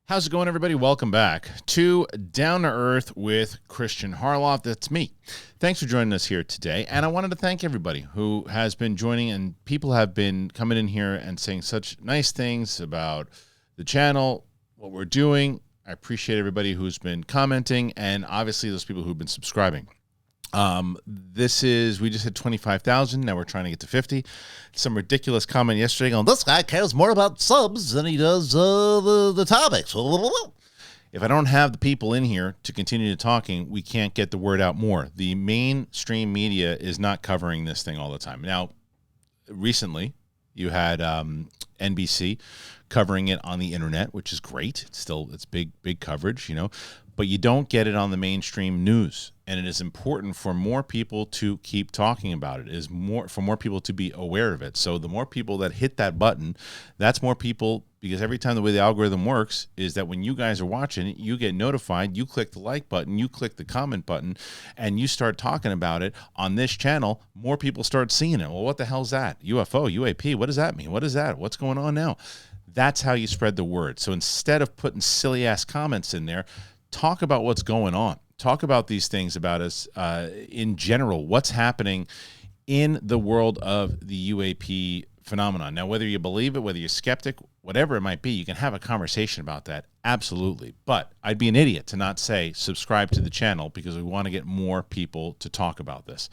How's it going, everybody? Welcome back to Down to Earth with Kristian Harloff. That's me. Thanks for joining us here today. And I wanted to thank everybody who has been joining, and people have been coming in here and saying such nice things about the channel, what we're doing. I appreciate everybody who's been commenting, and obviously those people who've been subscribing. We just hit 25,000. Now we're trying to get to 50. Some ridiculous comment yesterday going, this guy cares more about subs than he does the topics. If I don't have the people in here to continue to talking, we can't get the word out more. The mainstream media is not covering this thing all the time. Now, recently, you had NBC covering it on the internet, which is great. It's big coverage, but you don't get it on the mainstream news. And it is important for more people to keep talking about it. It is for more people to be aware of it. So the more people that hit that button, that's more people, because every time the way the algorithm works is that when you guys are watching it, you get notified, you click the like button, you click the comment button, and you start talking about it on this channel, more people start seeing it. Well, what the hell's that? UFO, UAP, what does that mean? What is that? What's going on now? That's how you spread the word. So instead of putting silly-ass comments in there, talk about what's going on. Talk about these things about us in general, what's happening in the world of the UAP phenomenon. Now, whether you believe it, whether you're skeptic, whatever it might be, you can have a conversation about that, absolutely. But I'd be an idiot to not say subscribe to the channel because we want to get more people to talk about this.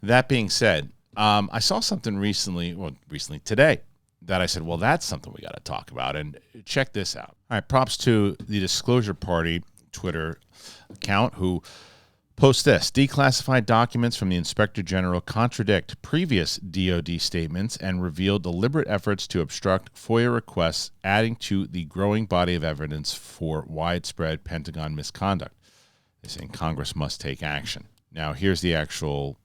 That being said, I saw something recently today, that I said, well, that's something we got to talk about. And check this out. All right, props to the Disclosure Party Twitter account who posts this. Declassified documents from the Inspector General contradict previous DOD statements and reveal deliberate efforts to obstruct FOIA requests, adding to the growing body of evidence for widespread Pentagon misconduct. They're saying Congress must take action. Now, here's the actual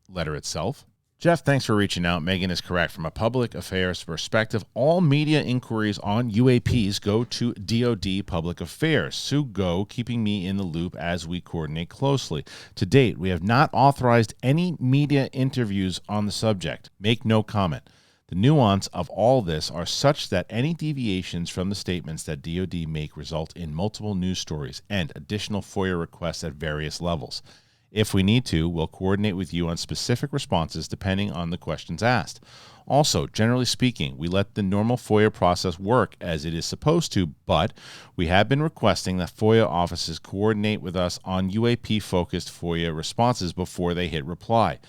letter itself. Jeff, thanks for reaching out. Megan is correct. From a public affairs perspective, all media inquiries on UAPs go to DOD Public Affairs. Sue Go, keeping me in the loop as we coordinate closely. To date, we have not authorized any media interviews on the subject. Make no comment. The nuance of all this are such that any deviations from the statements that DOD make result in multiple news stories and additional FOIA requests at various levels. If we need to, we'll coordinate with you on specific responses depending on the questions asked. Also, generally speaking, we let the normal FOIA process work as it is supposed to, but we have been requesting that FOIA offices coordinate with us on UAP-focused FOIA responses before they hit reply,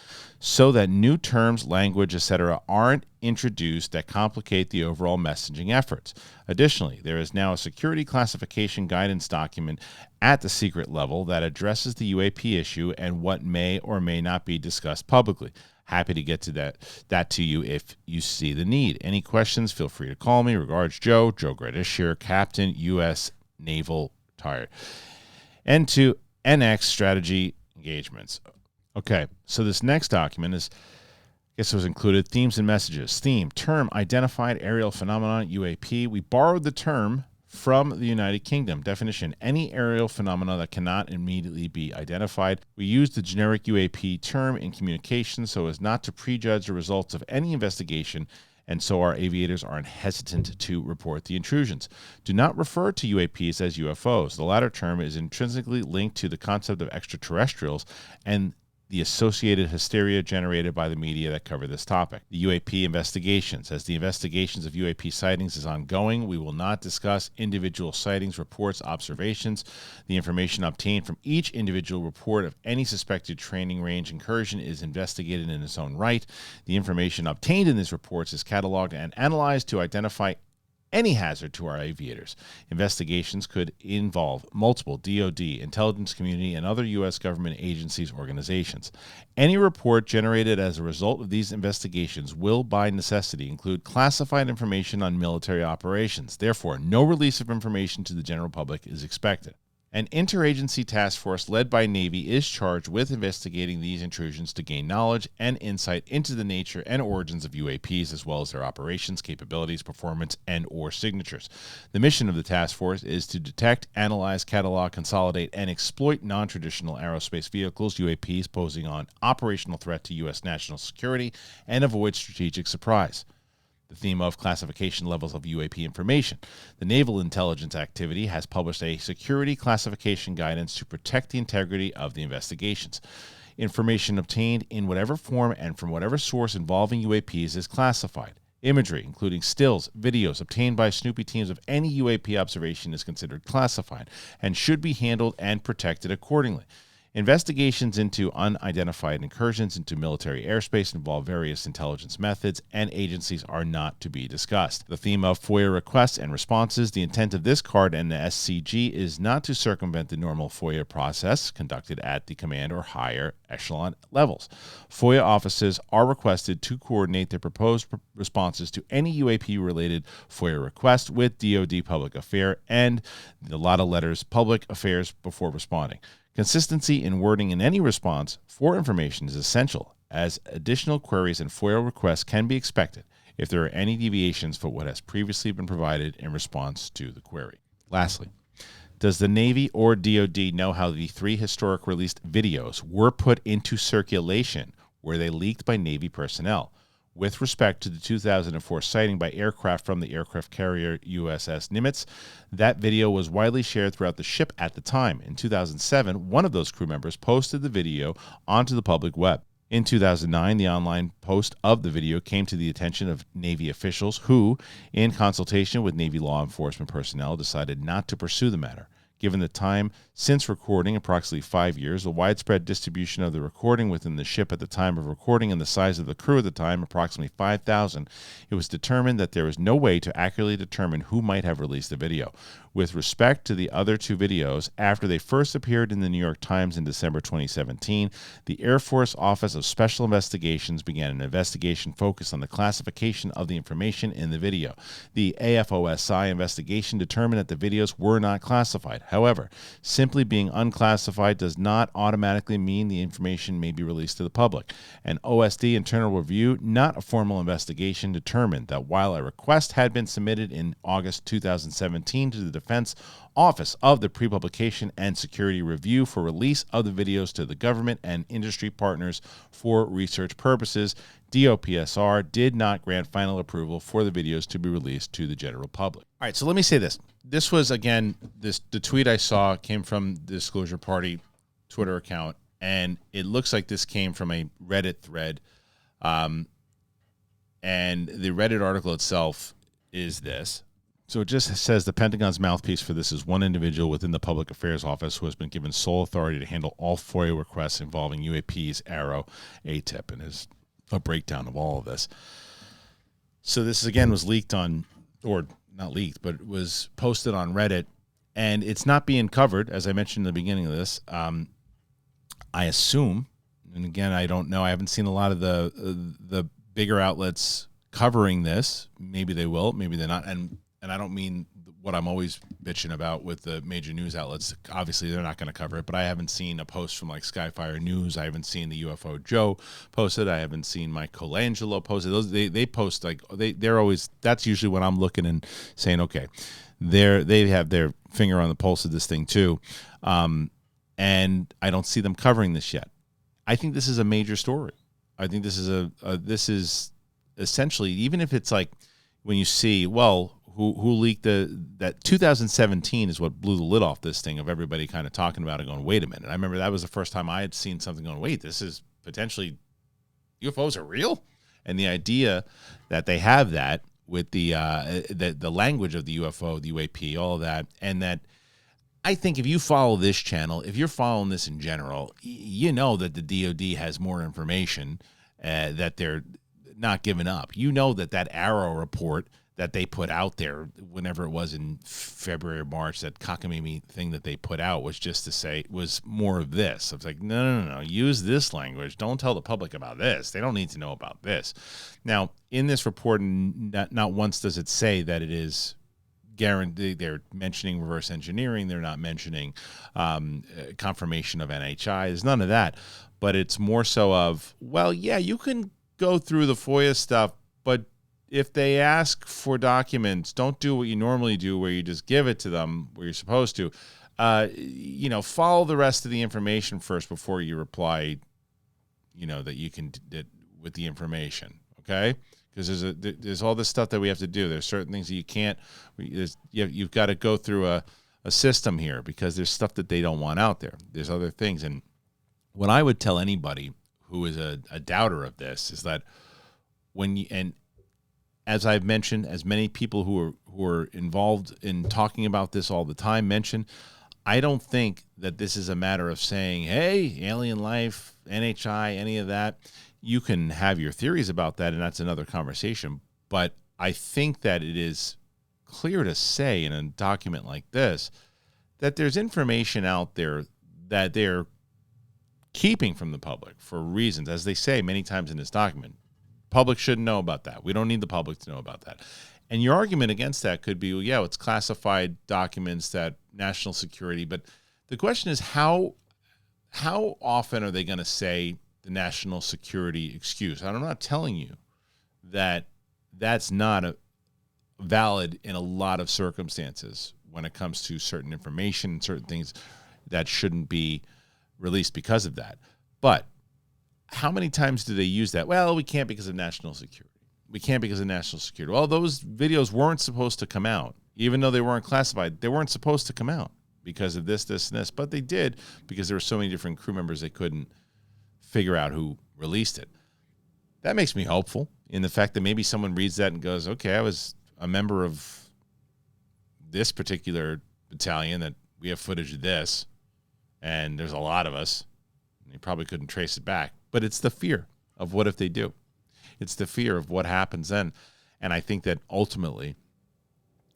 so that new terms, language, etc. aren't introduced that complicate the overall messaging efforts. Additionally, there is now a security classification guidance document at the secret level that addresses the UAP issue and what may or may not be discussed publicly. Happy to get to that to you if you see the need. Any questions, feel free to call me. Regards, Joe Gradisher, Captain, U.S. Naval Retired. And to NX Strategy Engagements. Okay, so this next document is, I guess it was included, themes and messages. Theme, term, identified aerial phenomenon, UAP. We borrowed the term from the United Kingdom. Definition, any aerial phenomena that cannot immediately be identified. We use the generic UAP term in communication so as not to prejudge the results of any investigation, and so our aviators are hesitant to report the intrusions. Do not refer to UAPs as UFOs. The latter term is intrinsically linked to the concept of extraterrestrials and the associated hysteria generated by the media that cover this topic. The UAP investigations. As the investigations of UAP sightings is ongoing, we will not discuss individual sightings, reports, observations. The information obtained from each individual report of any suspected training range incursion is investigated in its own right. The information obtained in these reports is cataloged and analyzed to identify any hazard to our aviators. Investigations could involve multiple DOD, intelligence community, and other U.S. government agencies, organizations. Any report generated as a result of these investigations will, by necessity, include classified information on military operations. Therefore, no release of information to the general public is expected. An interagency task force led by Navy is charged with investigating these intrusions to gain knowledge and insight into the nature and origins of UAPs, as well as their operations, capabilities, performance, and/or signatures. The mission of the task force is to detect, analyze, catalog, consolidate, and exploit non-traditional aerospace vehicles, UAPs, posing an operational threat to U.S. national security and avoid strategic surprise. The theme of classification levels of UAP information. The Naval Intelligence Activity has published a security classification guidance to protect the integrity of the investigations. Information obtained in whatever form and from whatever source involving UAPs is classified. Imagery, including stills, videos obtained by Snoopy teams of any UAP observation, is considered classified and should be handled and protected accordingly. Investigations into unidentified incursions into military airspace involve various intelligence methods, and agencies are not to be discussed. The theme of FOIA requests and responses. The intent of this card and the SCG is not to circumvent the normal FOIA process conducted at the command or higher echelon levels. FOIA offices are requested to coordinate their proposed responses to any UAP-related FOIA request with DOD Public Affairs and a lot of letters, Public Affairs, before responding. Consistency in wording in any response for information is essential, as additional queries and FOIA requests can be expected if there are any deviations from what has previously been provided in response to the query. Lastly, does the Navy or DOD know how the 3 historic released videos were put into circulation? Were they leaked by Navy personnel? With respect to the 2004 sighting by aircraft from the aircraft carrier USS Nimitz, that video was widely shared throughout the ship at the time. In 2007, one of those crew members posted the video onto the public web. In 2009, the online post of the video came to the attention of Navy officials who, in consultation with Navy law enforcement personnel, decided not to pursue the matter. Given the time since recording, approximately 5 years, the widespread distribution of the recording within the ship at the time of recording, and the size of the crew at the time, approximately 5,000, it was determined that there was no way to accurately determine who might have released the video. With respect to the other 2 videos, after they first appeared in the New York Times in December 2017, the Air Force Office of Special Investigations began an investigation focused on the classification of the information in the video. The AFOSI investigation determined that the videos were not classified. However, simply being unclassified does not automatically mean the information may be released to the public. An OSD internal review, not a formal investigation, determined that while a request had been submitted in August 2017 to the Defense Office of the Pre-Publication and Security Review for release of the videos to the government and industry partners for research purposes, DOPSR did not grant final approval for the videos to be released to the general public. All right, so let me say this. This was, again, the tweet I saw came from the Disclosure Party Twitter account, and it looks like this came from a Reddit thread. And the Reddit article itself is this. So it just says the Pentagon's mouthpiece for this is one individual within the Public Affairs Office who has been given sole authority to handle all FOIA requests involving UAPs, ARROW, ATIP, and is a breakdown of all of this. So this, again, was leaked on, or not leaked, but it was posted on Reddit, and it's not being covered, as I mentioned in the beginning of this. I assume, and again, I don't know, I haven't seen a lot of the bigger outlets covering this. Maybe they will, maybe they're not, and I don't mean what I'm always bitching about with the major news outlets. Obviously, they're not going to cover it, but I haven't seen a post from like Skyfire News. I haven't seen the UFO Joe post it. I haven't seen Mike Colangelo post it. Those they post like they're always. That's usually when I'm looking and saying, okay, they have their finger on the pulse of this thing too, and I don't see them covering this yet. I think this is a major story. I think this is this is essentially, even if it's like when you see, well, who leaked that 2017 is what blew the lid off this thing of everybody kind of talking about it, going, wait a minute. I remember that was the first time I had seen something going, wait, this is potentially UFOs are real, and the idea that they have that with the language of the UFO, the UAP, all of that, and that. I think if you follow this channel, if you're following this in general, you know that the DOD has more information that they're not giving up. You know that ARROW report that they put out there, whenever it was in February or March, that cockamamie thing that they put out was just to say, was more of this. I was like, no, use this language. Don't tell the public about this. They don't need to know about this. Now, in this report, not once does it say that it is guaranteed. They're mentioning reverse engineering. They're not mentioning confirmation of NHI. There's none of that. But it's more so of, well, yeah, you can go through the FOIA stuff, but if they ask for documents, don't do what you normally do, where you just give it to them where you're supposed to. Follow the rest of the information first before you reply. That you can with the information, okay? because there's all this stuff that we have to do. There's certain things that you can't. You've got to go through a system here because there's stuff that they don't want out there. There's other things. And what I would tell anybody who is a doubter of this is that and as I've mentioned, as many people who are involved in talking about this all the time mention, I don't think that this is a matter of saying, hey, alien life, NHI, any of that. You can have your theories about that, and that's another conversation. But I think that it is clear to say in a document like this that there's information out there that they're keeping from the public for reasons, as they say many times in this document. Public shouldn't know about that. We don't need the public to know about that. And your argument against that could be, well, yeah, it's classified documents, that national security. But the question is, how often are they going to say the national security excuse? And I'm not telling you that that's not valid in a lot of circumstances when it comes to certain information and certain things that shouldn't be released because of that. But how many times do they use that? Well, we can't because of national security. We can't because of national security. Well, those videos weren't supposed to come out. Even though they weren't classified, they weren't supposed to come out because of this, and this. But they did because there were so many different crew members they couldn't figure out who released it. That makes me hopeful in the fact that maybe someone reads that and goes, okay, I was a member of this particular battalion that we have footage of this, and there's a lot of us. And they probably couldn't trace it back. But it's the fear of what if they do. It's the fear of what happens then. And I think that ultimately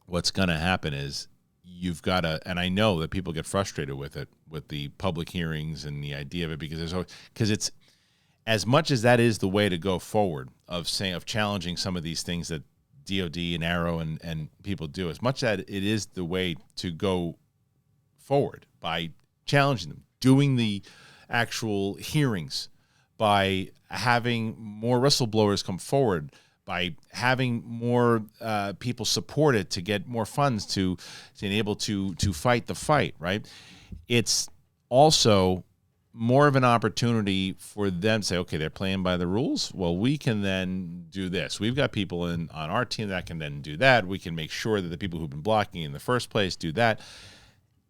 what's going to happen is you've got to, and I know that people get frustrated with it, with the public hearings and the idea of it, because it's, as much as that is the way to go forward of challenging some of these things that DOD and Arrow and people do, as much as it is the way to go forward by challenging them, doing the actual hearings, by having more whistleblowers come forward, by having more people support it to get more funds to enable to fight the fight, right? It's also more of an opportunity for them to say, okay, they're playing by the rules. Well, we can then do this. We've got people on our team that can then do that. We can make sure that the people who've been blocking in the first place do that.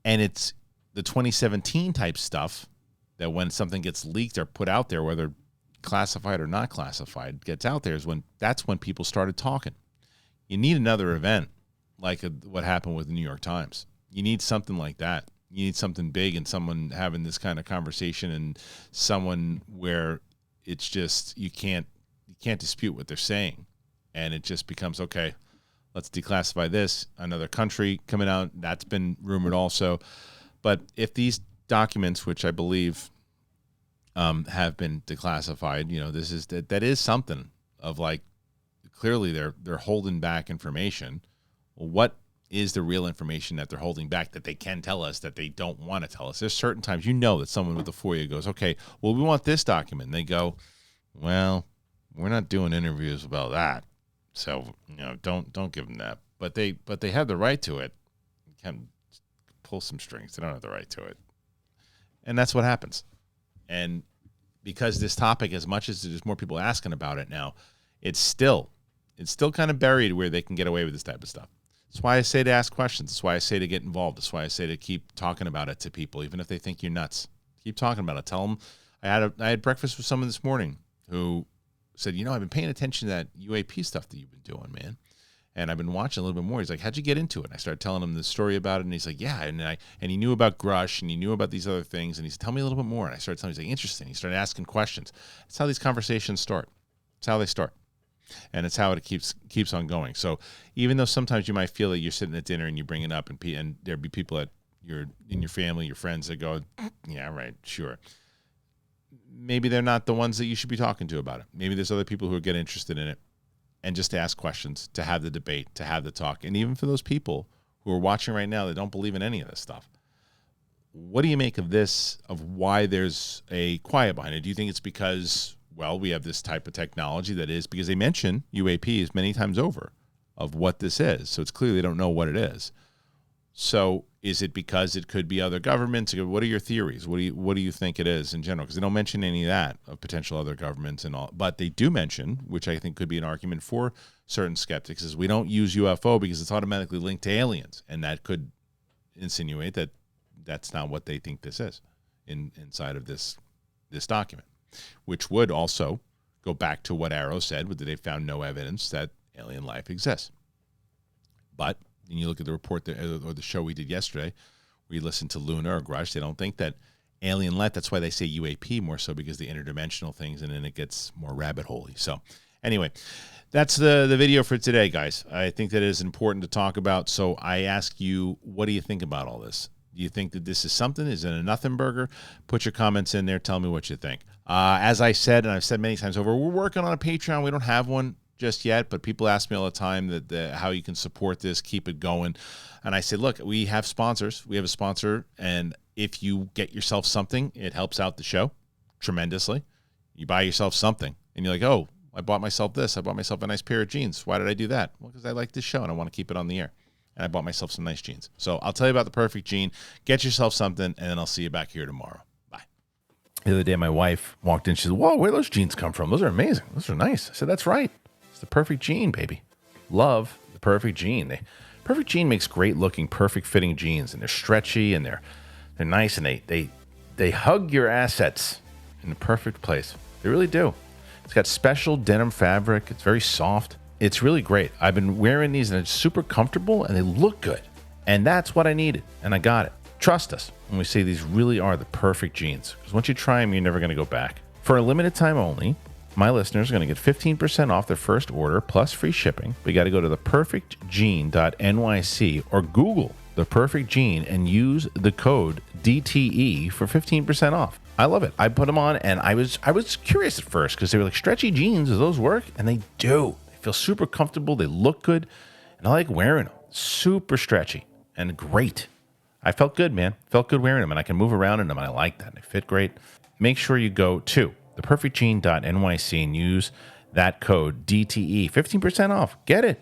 And it's the 2017 type stuff that when something gets leaked or put out there, whether classified or not classified, gets out there, that's when people started talking. You need another event like what happened with the New York Times. You need something like that. You need something big and someone having this kind of conversation, and someone where it's just you can't dispute what they're saying, and it just becomes, okay, let's declassify this. Another country coming out, that's been rumored also. But if these documents, which I believe have been declassified, that is something of like, clearly they're holding back information. Well, what is the real information that they're holding back that they can tell us that they don't want to tell us? There's certain times that someone with the FOIA goes, okay, well, we want this document. And they go, well, we're not doing interviews about that, so don't give them that. But they have the right to it. You can pull some strings. They don't have the right to it, and that's what happens. And because this topic, as much as there's more people asking about it now, it's still kind of buried where they can get away with this type of stuff. That's why I say to ask questions. That's why I say to get involved. That's why I say to keep talking about it to people, even if they think you're nuts. Keep talking about it. Tell them. I had breakfast with someone this morning who said, I've been paying attention to that UAP stuff that you've been doing, man. And I've been watching a little bit more. He's like, how'd you get into it? And I started telling him the story about it. And he's like, yeah. And he knew about Grush, and he knew about these other things. And he said, tell me a little bit more. And I started telling him, he's like, interesting. He started asking questions. That's how these conversations start. That's how they start. And it's how it keeps on going. So even though sometimes you might feel that you're sitting at dinner and you bring it up, and there'd be people in your family, your friends that go, yeah, right, sure. Maybe they're not the ones that you should be talking to about it. Maybe there's other people who get interested in it. And just to ask questions, to have the debate, to have the talk. And even for those people who are watching right now that don't believe in any of this stuff, what do you make of this, of why there's a quiet behind it? Do you think it's because, well, we have this type of technology that is, because they mention UAPs many times over of what this is. So it's clear they don't know what it is. So is it because it could be other governments? What are your theories? What do you think it is in general? Because they don't mention any of that of potential other governments and all, but they do mention, which I think could be an argument for certain skeptics, is we don't use UFO because it's automatically linked to aliens, and that could insinuate that that's not what they think this is inside of this document, which would also go back to what Arrow said, that they found no evidence that alien life exists. But when you look at the report or the show we did yesterday, we listened to Luna or Grush, they don't think that alien life, that's why they say UAP more so, because the interdimensional things, and then it gets more rabbit holey. So anyway, that's the video for today, guys. I think that it is important to talk about. So I ask you, what do you think about all this? Do you think that this is something? Is it a nothing burger? Put your comments in there. Tell me what you think. As I said, and I've said many times over, we're working on a Patreon. We don't have one just yet, but people ask me all the time how you can support this, keep it going. And I say, look, we have sponsors. We have a sponsor, and if you get yourself something, it helps out the show tremendously. You buy yourself something, and you're like, oh, I bought myself this. I bought myself a nice pair of jeans. Why did I do that? Well, because I like this show, and I want to keep it on the air. And I bought myself some nice jeans. So I'll tell you about the perfect jean. Get yourself something, and then I'll see you back here tomorrow. Bye. The other day, my wife walked in. She said, whoa, where do those jeans come from? Those are amazing. Those are nice. I said, that's right. It's the perfect jean, baby. Love the perfect jean. Perfect jean makes great looking, perfect fitting jeans, and they're stretchy, and they're nice, and they hug your assets in the perfect place. They really do. It's got special denim fabric. It's very soft. It's really great. I've been wearing these, and it's super comfortable, and they look good. And that's what I needed, and I got it. Trust us when we say these really are the perfect jeans, because once you try them, you're never going to go back. For a limited time only, my listeners are going to get 15% off their first order plus free shipping. We got to go to theperfectjean.nyc or Google The Perfect Jean and use the code DTE for 15% off. I love it. I put them on, and I was curious at first because they were like, stretchy jeans, do those work? And they do. They feel super comfortable. They look good, and I like wearing them. Super stretchy and great. I felt good, man. Felt good wearing them, and I can move around in them, and I like that. They fit great. Make sure you go to theperfectjean.nyc and use that code DTE. 15% off. Get it.